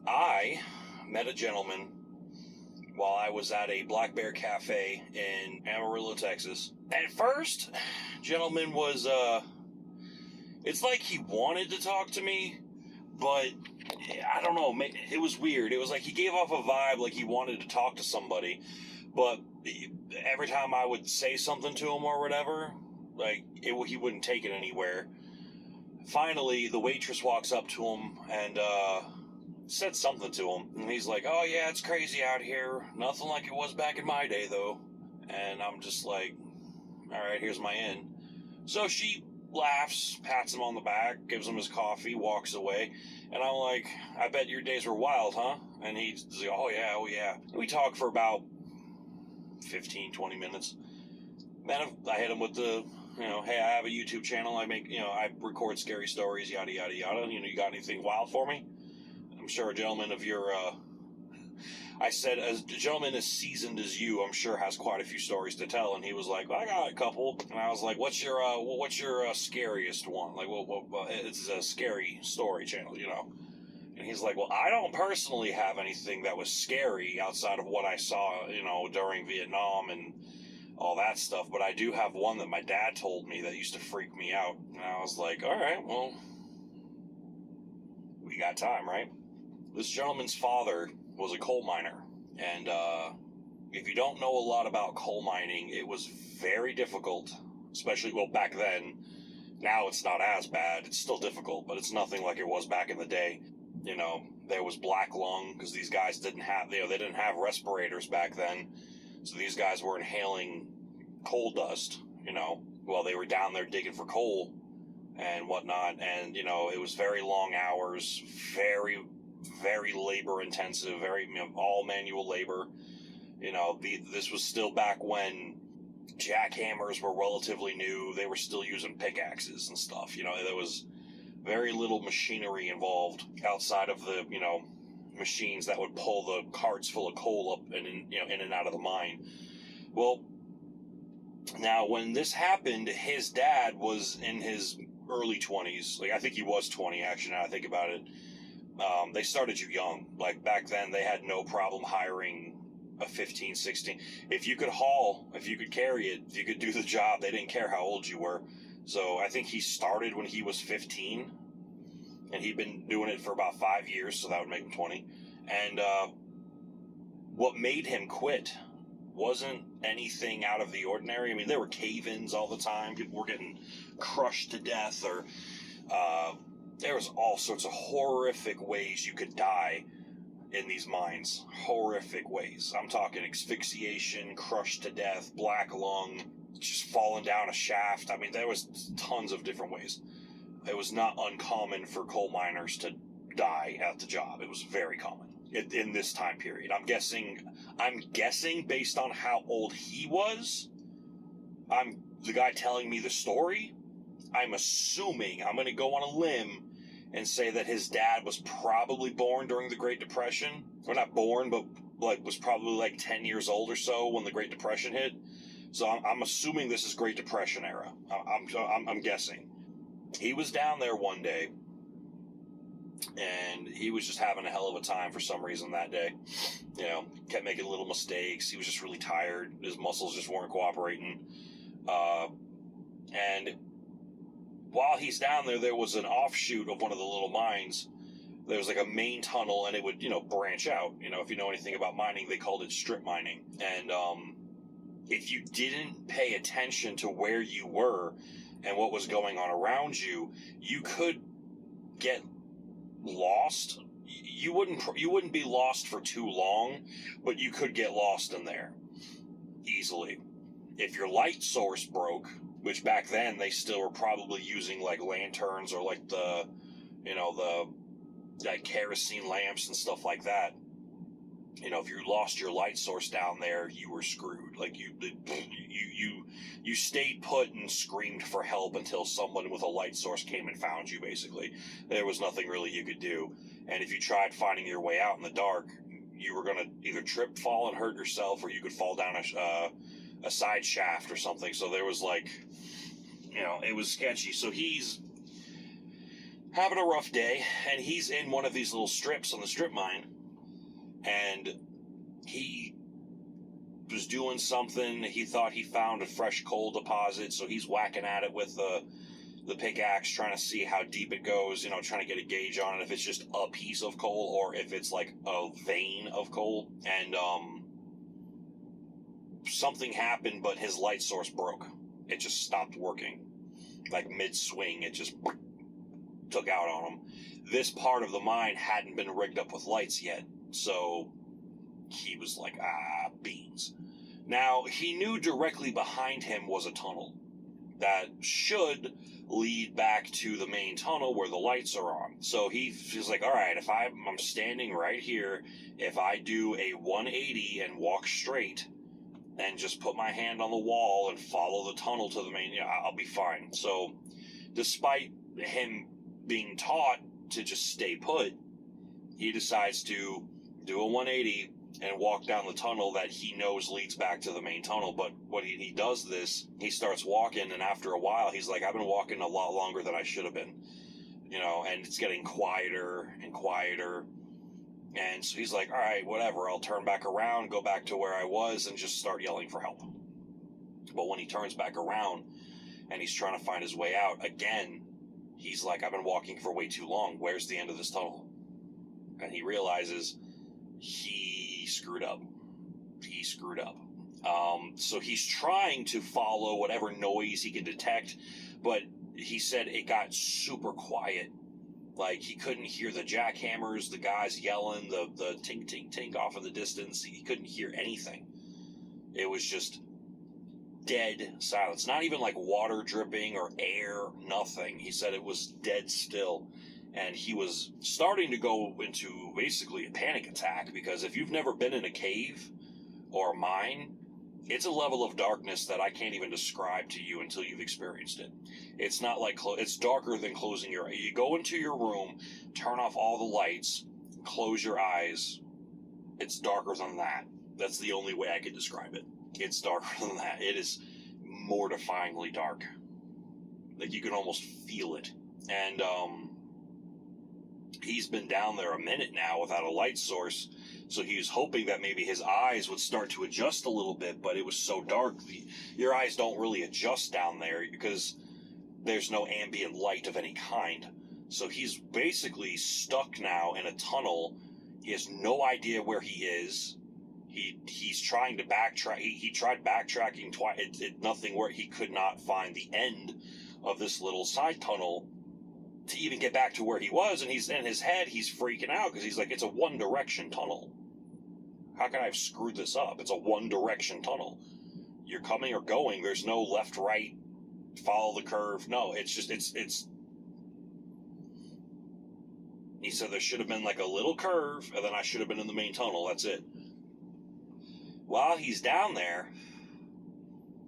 I met a gentleman while I was at a Black Bear Cafe in Amarillo, Texas. At first, gentleman was, it's like he wanted to talk to me, but I don't know, it was weird. It was like he gave off a vibe like he wanted to talk to somebody, but every time I would say something to him or whatever, like, he wouldn't take it anywhere. Finally, the waitress walks up to him and, said something to him, and he's like, "Oh yeah, it's crazy out here. Nothing like it was back in my day, though." And I'm just like, "Alright, here's my in." So she laughs, pats him on the back, gives him his coffee, walks away, and I'm like, "I bet your days were wild, huh?" And he's like, "Oh yeah. We talk for about 15, 20 minutes. Then I hit him with the, "Hey, I have a YouTube channel. I record scary stories, yada, yada, yada. You got anything wild for me?" I'm sure a gentleman of your, I said, a gentleman as seasoned as you, I'm sure has quite a few stories to tell. And he was like, "Well, I got a couple." And I was like, what's your scariest one? Like, it's a scary story channel, And he's like, "Well, I don't personally have anything that was scary outside of what I saw, during Vietnam and all that stuff. But I do have one that my dad told me that used to freak me out." And I was like, "All right, well, we got time, right?" This gentleman's father was a coal miner, and if you don't know a lot about coal mining, it was very difficult, especially, well, back then. Now it's not as bad. It's still difficult, but it's nothing like it was back in the day. There was black lung, because these guys didn't have, they didn't have respirators back then, so these guys were inhaling coal dust, while they were down there digging for coal and whatnot, and, it was very long hours, very, very labor intensive, very, all manual labor. This was still back when jackhammers were relatively new. They were still using pickaxes and stuff. There was very little machinery involved outside of the, machines that would pull the carts full of coal up and in and out of the mine. Well, now when this happened, his dad was in his early 20s. Like, I think he was 20, actually, now I think about it. They started you young. Like, back then, they had no problem hiring a 15, 16. If you could haul, if you could carry it, if you could do the job, they didn't care how old you were. So I think he started when he was 15, and he'd been doing it for about 5 years, so that would make him 20. And what made him quit wasn't anything out of the ordinary. I mean, there were cave-ins all the time. People were getting crushed to death, or there was all sorts of horrific ways you could die in these mines. Horrific ways. I'm talking asphyxiation, crushed to death, black lung, just falling down a shaft. I mean, there was tons of different ways. It was not uncommon for coal miners to die at the job. It was very common in this time period. I'm guessing based on how old he was, I'm the guy telling me the story, I'm assuming, I'm going to go on a limb and say that his dad was probably born during the Great Depression. Or not born, but was probably like 10 years old or so when the Great Depression hit. So I'm assuming this is Great Depression era. I'm guessing. He was down there one day, and he was just having a hell of a time for some reason that day. Kept making little mistakes. He was just really tired. His muscles just weren't cooperating. And while he's down there, there was an offshoot of one of the little mines. There was like a main tunnel, and it would, branch out. If you know anything about mining, they called it strip mining. And if you didn't pay attention to where you were and what was going on around you, you could get lost. You wouldn't be lost for too long, but you could get lost in there easily. If your light source broke, which back then they still were probably using like lanterns or like the kerosene lamps and stuff like that. If you lost your light source down there, you were screwed. Like you stayed put and screamed for help until someone with a light source came and found you, basically. There was nothing really you could do. And if you tried finding your way out in the dark, you were going to either trip, fall, and hurt yourself, or you could fall down a side shaft or something. So there was it was sketchy. So he's having a rough day, and he's in one of these little strips on the strip mine, and he was doing something. He thought he found a fresh coal deposit, so he's whacking at it with the pickaxe, trying to see how deep it goes, trying to get a gauge on it, if it's just a piece of coal or if it's like a vein of coal. And something happened, but his light source broke. It just stopped working. Like mid-swing, it just took out on him. This part of the mine hadn't been rigged up with lights yet, so he was like, beans. Now, he knew directly behind him was a tunnel that should lead back to the main tunnel where the lights are on. So he's like, all right, if I'm standing right here, if I do a 180 and walk straight and just put my hand on the wall and follow the tunnel to the main, I'll be fine. So despite him being taught to just stay put, he decides to do a 180 and walk down the tunnel that he knows leads back to the main tunnel. But when he does this, he starts walking, and after a while, he's like, I've been walking a lot longer than I should have been, and it's getting quieter and quieter. And so he's like, all right, whatever, I'll turn back around, go back to where I was, and just start yelling for help. But when he turns back around and he's trying to find his way out, again, he's like, I've been walking for way too long. Where's the end of this tunnel? And he realizes he screwed up. So he's trying to follow whatever noise he can detect, but he said it got super quiet. Like, he couldn't hear the jackhammers, the guys yelling, the tink, tink, tink off in the distance. He couldn't hear anything. It was just dead silence. Not even like water dripping or air, nothing. He said it was dead still. And he was starting to go into basically a panic attack, because if you've never been in a cave or a mine, it's a level of darkness that I can't even describe to you until you've experienced it. It's not like, it's darker than closing your eyes. You go into your room, turn off all the lights, close your eyes. It's darker than that. That's the only way I can describe it. It's darker than that. It is mortifyingly dark. Like, you can almost feel it. And, he's been down there a minute now without a light source, so he was hoping that maybe his eyes would start to adjust a little bit, but it was so dark. Your eyes don't really adjust down there because there's no ambient light of any kind. So he's basically stuck now in a tunnel. He has no idea where he is. He's trying to backtrack. He tried backtracking twice. Nothing worked. He could not find the end of this little side tunnel to even get back to where he was, and he's in his head, he's freaking out because he's like, it's a one direction tunnel. How can I have screwed this up? It's a one direction tunnel. You're coming or going. There's no left, right, follow the curve. No, it's just, it's. He said there should have been like a little curve, and then I should have been in the main tunnel. That's it. While he's down there,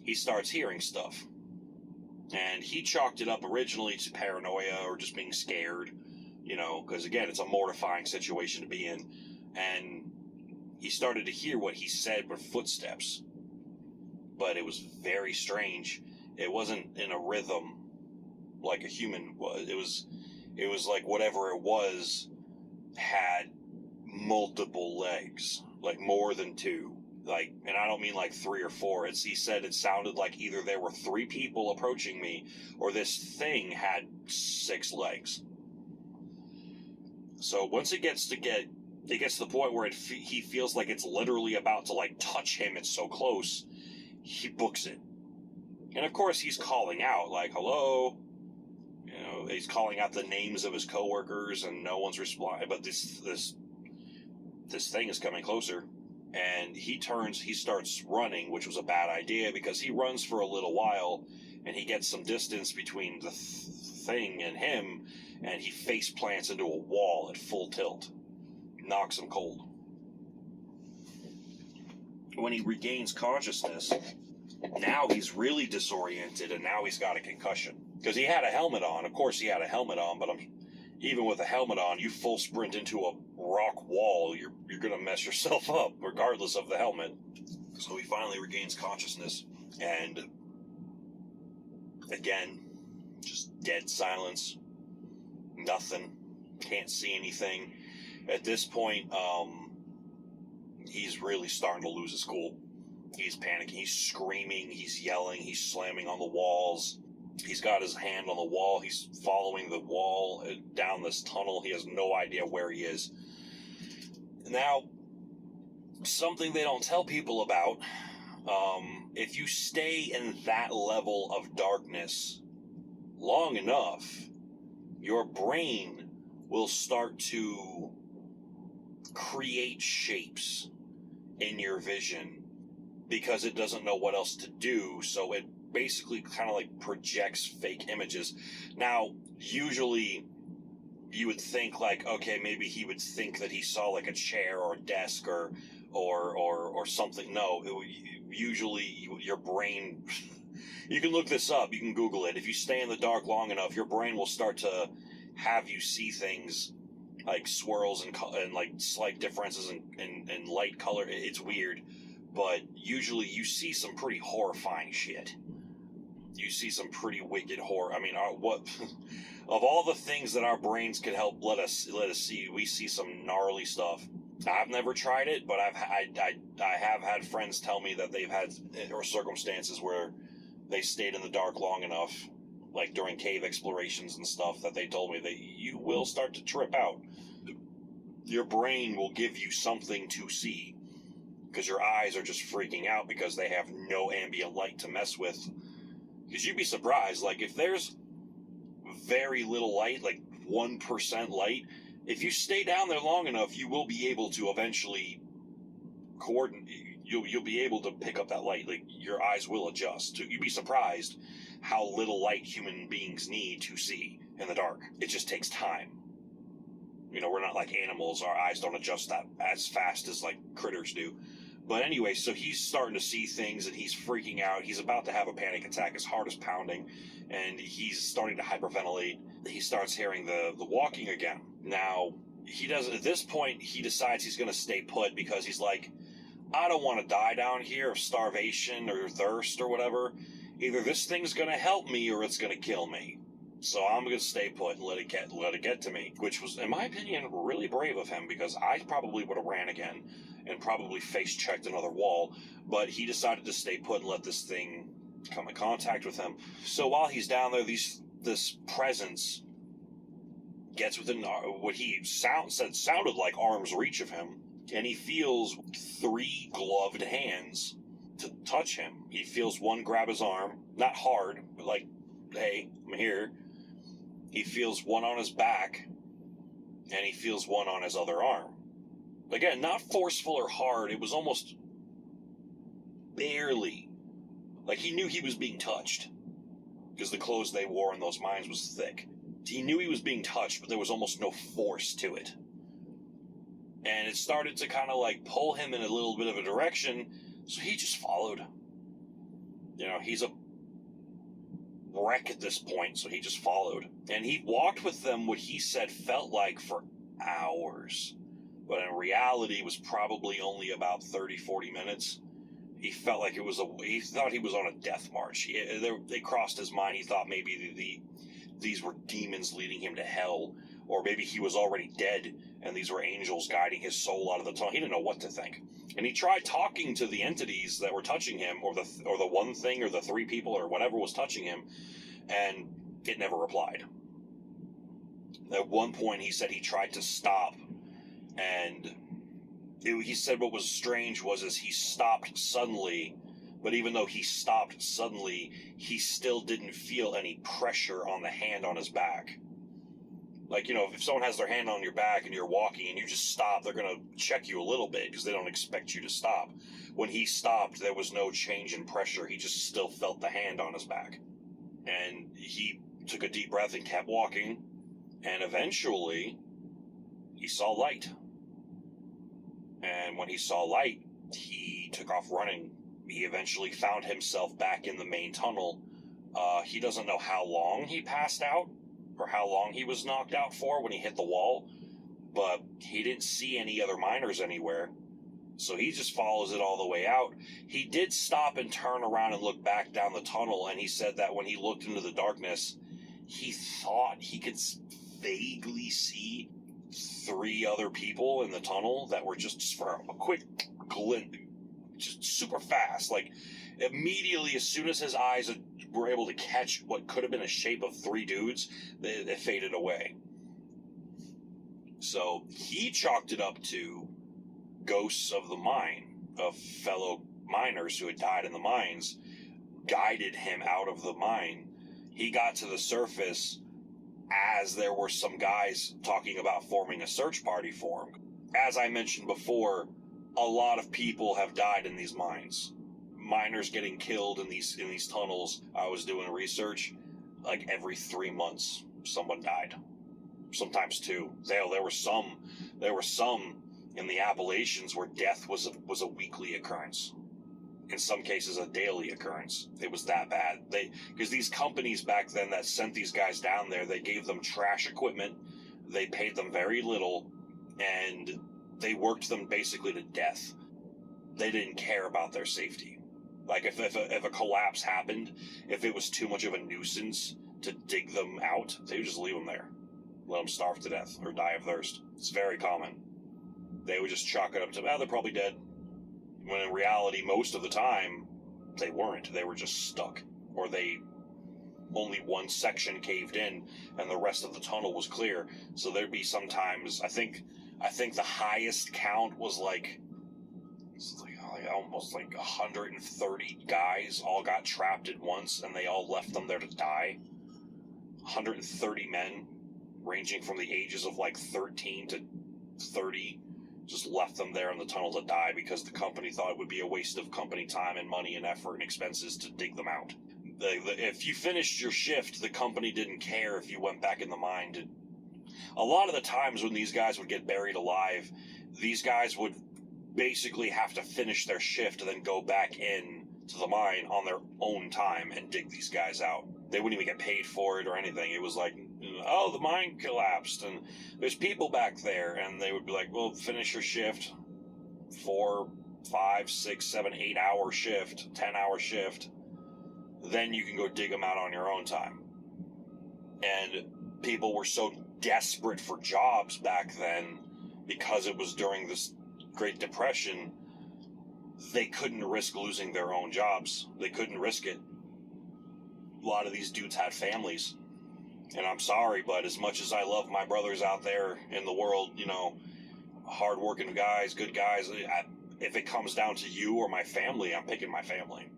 he starts hearing stuff. And he chalked it up originally to paranoia or just being scared, because again, it's a mortifying situation to be in. And he started to hear what he said were footsteps. But it was very strange. It wasn't in a rhythm like a human was. It was like whatever it was had multiple legs, like more than two. Like, and I don't mean like 3 or 4. He said it sounded like either there were 3 people approaching me, or this thing had 6 legs. So once it gets to the point where he feels like it's literally about to like touch him, it's so close, he books it. And of course he's calling out like, hello, he's calling out the names of his coworkers, and no one's responding. But this thing is coming closer. And he starts running, which was a bad idea, because he runs for a little while and he gets some distance between the thing and him, and he face plants into a wall at full tilt. Knocks him cold. When he regains consciousness, now he's really disoriented, and now he's got a concussion. Because he had a helmet on. Of course he had a helmet on, but even with a helmet on, you full sprint into a rock wall, you're going to mess yourself up, regardless of the helmet. So he finally regains consciousness, and again, just dead silence. nothing. Can't see anything. At this point, he's really starting to lose his cool. He's panicking, he's screaming, he's yelling, he's slamming on the walls. He's got his hand on the wall. He's following the wall down this tunnel. He has no idea where he is. Now, something they don't tell people about, if you stay in that level of darkness long enough, your brain will start to create shapes in your vision because it doesn't know what else to do, so it basically kind of like projects fake images. Now, usually you would think like, okay, maybe he would think that he saw like a chair or a desk or something. No, usually your brain, you can look this up, you can Google it. If you stay in the dark long enough, your brain will start to have you see things like swirls and like slight differences in light color. It's weird, but usually you see some pretty horrifying shit. You see some pretty wicked horror. I mean, what of all the things that our brains can help let us see, we see some gnarly stuff. I've never tried it, but I have had friends tell me that they've had or circumstances where they stayed in the dark long enough, like during cave explorations and stuff, that they told me that you will start to trip out. Your brain will give you something to see because your eyes are just freaking out because they have no ambient light to mess with. Because you'd be surprised, like if there's very little light, like 1% light, if you stay down there long enough, you will be able to eventually coordinate. You'll be able to pick up that light. Like your eyes will adjust. You'd be surprised how little light human beings need to see in the dark. It just takes time. You know, we're not like animals. Our eyes don't adjust that as fast as like critters do. But anyway, so he's starting to see things and he's freaking out. He's about to have a panic attack. His heart is pounding and he's starting to hyperventilate. He starts hearing the walking again. Now, he doesn't, at this point, he decides he's going to stay put because he's like, I don't want to die down here of starvation or thirst or whatever. Either this thing's going to help me or it's going to kill me. So I'm going to stay put and let it get to me, which was, in my opinion, really brave of him because I probably would have ran again and probably face-checked another wall, but he decided to stay put and let this thing come in contact with him. So while he's down there, this presence gets within what he said sounded like arm's reach of him, and he feels 3 gloved hands to touch him. He feels one grab his arm, not hard, but like, hey, I'm here. He feels one on his back, and he feels one on his other arm. Again, not forceful or hard. It was almost barely. Like he knew he was being touched because the clothes they wore in those mines was thick. He knew he was being touched, but there was almost no force to it. And it started to kind of like pull him in a little bit of a direction, so he just followed. You know, he's a wreck at this point, so he just followed. And he walked with them what he said felt like for hours. But in reality, it was probably only about 30, 40 minutes. He felt like he thought he was on a death march. They crossed his mind. He thought maybe these were demons leading him to hell, or maybe he was already dead and these were angels guiding his soul out of the tunnel. He didn't know what to think. And he tried talking to the entities that were touching him, or the one thing, or the 3 people, or whatever was touching him, and it never replied. At one point, he said he tried to stop, and he said what was strange was he stopped suddenly, but even though he stopped suddenly, he still didn't feel any pressure on the hand on his back. Like, you know, if someone has their hand on your back and you're walking and you just stop, they're going to check you a little bit because they don't expect you to stop. When he stopped, there was no change in pressure. He just still felt the hand on his back. And he took a deep breath and kept walking. And eventually, he saw light. And when he saw light, he took off running. He eventually found himself back in the main tunnel. He doesn't know how long he passed out or how long he was knocked out for when he hit the wall, but he didn't see any other miners anywhere, so he just follows it all the way out. He did stop and turn around and look back down the tunnel, and he said that when he looked into the darkness, he thought he could vaguely see 3 other people in the tunnel that were just for a quick glint, just super fast. Like, immediately, as soon as his eyes were able to catch what could have been a shape of 3 dudes, they faded away. So he chalked it up to ghosts of the mine, of fellow miners who had died in the mines, guided him out of the mine. He got to the surface as there were some guys talking about forming a search party for him. As I mentioned before, a lot of people have died in these mines. Miners getting killed in these tunnels. I was doing research, like every 3 months, someone died. Sometimes 2. There were some in the Appalachians where death was a weekly occurrence. In some cases, a daily occurrence. It was that bad. Because these companies back then that sent these guys down there, they gave them trash equipment, they paid them very little, and they worked them basically to death. They didn't care about their safety. Like, if a collapse happened, if it was too much of a nuisance to dig them out, they would just leave them there. Let them starve to death or die of thirst. It's very common. They would just chalk it up to, they're probably dead. When in reality, most of the time, they weren't. They were just stuck. Or only one section caved in and the rest of the tunnel was clear. So there'd be sometimes, I think the highest count was like almost like 130 guys all got trapped at once and they all left them there to die. 130 men, ranging from the ages of like 13 to 30, just left them there in the tunnel to die because the company thought it would be a waste of company time and money and effort and expenses to dig them out. If you finished your shift, the company didn't care if you went back in the mine. A lot of the times when these guys would get buried alive, these guys would basically have to finish their shift and then go back in to the mine on their own time and dig these guys out. They wouldn't even get paid for it or anything. It was like, oh, the mine collapsed and there's people back there, and they would be like, well, finish your shift, 4, 5, 6, 7, 8 hour shift, 10-hour shift, then you can go dig them out on your own time. And people were so desperate for jobs back then because it was during this Great Depression, they couldn't risk losing their own jobs. They couldn't risk it. A lot of these dudes had families. And I'm sorry, but as much as I love my brothers out there in the world, hard-working guys, good guys, if it comes down to you or my family, I'm picking my family.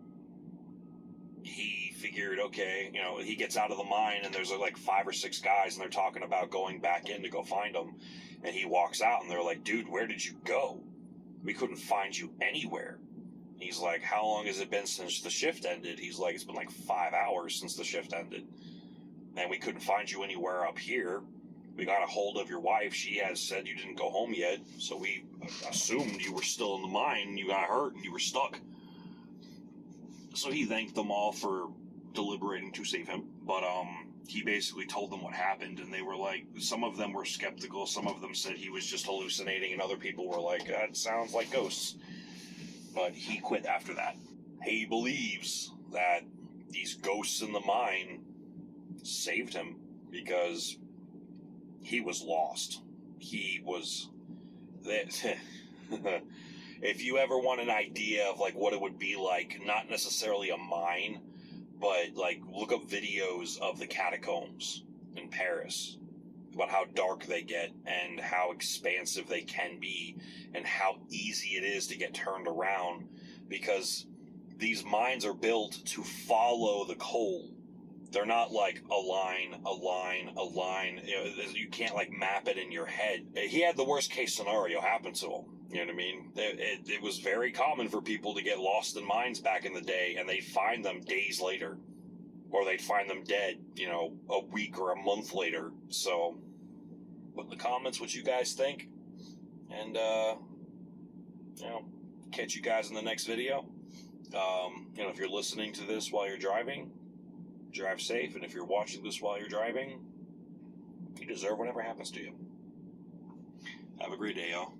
He figured, okay, he gets out of the mine and there's like 5 or 6 guys and they're talking about going back in to go find them. And he walks out and they're like, dude, where did you go? We couldn't find you anywhere. He's like, how long has it been since the shift ended? He's like, it's been like 5 hours since the shift ended. And we couldn't find you anywhere up here. We got a hold of your wife. She has said you didn't go home yet. So we assumed you were still in the mine. You got hurt and you were stuck. So he thanked them all for deliberating to save him. But he basically told them what happened. And they were like, some of them were skeptical. Some of them said he was just hallucinating. And other people were like, that sounds like ghosts. But he quit after that. He believes that these ghosts in the mine saved him because he was lost. He was... If you ever want an idea of like what it would be like, not necessarily a mine, but like look up videos of the catacombs in Paris, about how dark they get and how expansive they can be and how easy it is to get turned around, because these mines are built to follow the coal. They're not like a line. You can't like map it in your head. He had the worst case scenario happen to him. You know what I mean? It was very common for people to get lost in mines back in the day, and they'd find them days later. Or they'd find them dead, a week or a month later. So, put in the comments what you guys think. And, catch you guys in the next video. If you're listening to this while you're driving, drive safe. And if you're watching this while you're driving, you deserve whatever happens to you. Have a great day, y'all.